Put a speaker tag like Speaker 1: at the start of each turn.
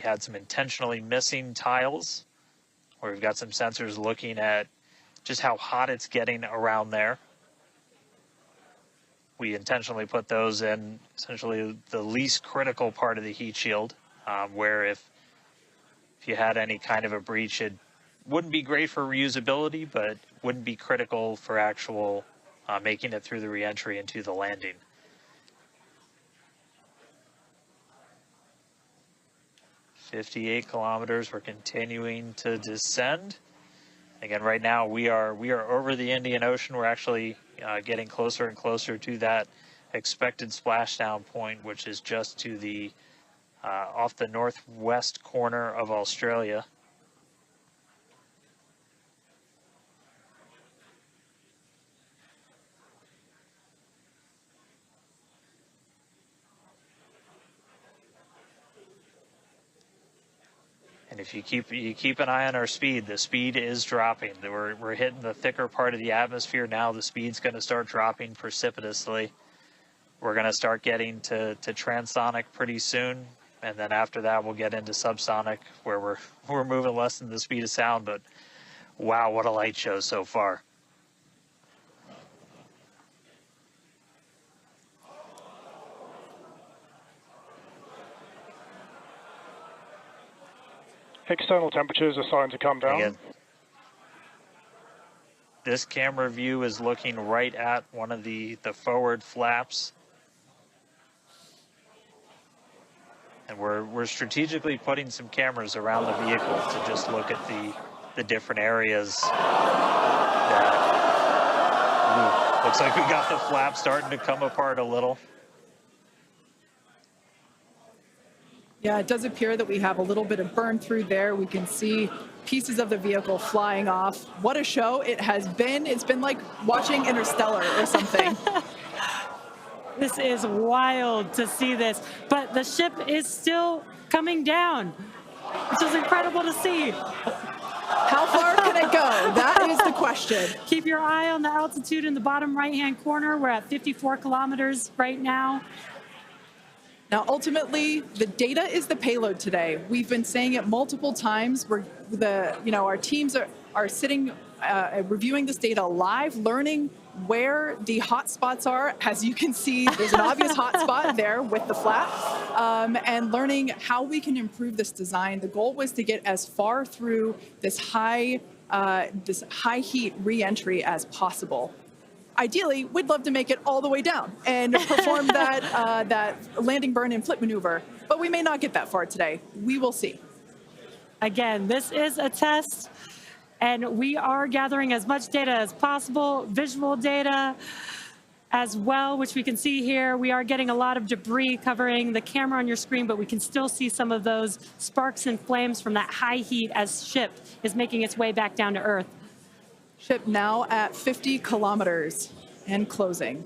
Speaker 1: had some intentionally missing tiles where we've got some sensors looking at just how hot it's getting around there. We intentionally put those in essentially the least critical part of the heat shield, where if you had any kind of a breach, it wouldn't be great for reusability, but wouldn't be critical for actual making it through the reentry into the landing. "58 kilometers, we're continuing to descend. Again, right now we are over the Indian Ocean. We're actually getting closer and closer to that expected splashdown point, which is just to the off the northwest corner of Australia. And if you keep an eye on our speed, the speed is dropping. We're hitting the thicker part of the atmosphere now. The speed's going to start dropping precipitously. We're going to start getting to transonic pretty soon, and then after that we'll get into subsonic, where we're moving less than the speed of sound. But wow, what a light show so far.
Speaker 2: External temperatures are starting to come down.
Speaker 1: Again, this camera view is looking right at one of the forward flaps. And we're strategically putting some cameras around the vehicle to just look at the different areas that looks like we got the flap starting to come apart a little.
Speaker 3: Yeah, it does appear that we have a little bit of burn through there. We can see pieces of the vehicle flying off. What a show it has been. It's been like watching Interstellar or something.
Speaker 4: This is wild to see this, but the ship is still coming down, which is incredible to see.
Speaker 3: How far can it go? That is the question.
Speaker 4: Keep your eye on the altitude in the bottom right-hand corner. We're at 54 kilometers right now.
Speaker 3: Now, ultimately, the data is the payload today. We've been saying it multiple times. Our teams are sitting, reviewing this data live, learning where the hot spots are. As you can see, there's an obvious hot spot there with the flap, and learning how we can improve this design. The goal was to get as far through this high heat re-entry as possible. Ideally, we'd love to make it all the way down and perform that landing, burn, and flip maneuver, but we may not get that far today. We will see.
Speaker 4: Again, this is a test, and we are gathering as much data as possible, visual data as well, which we can see here. We are getting a lot of debris covering the camera on your screen, but we can still see some of those sparks and flames from that high heat as ship is making its way back down to Earth.
Speaker 3: Ship now at 50 kilometers and closing.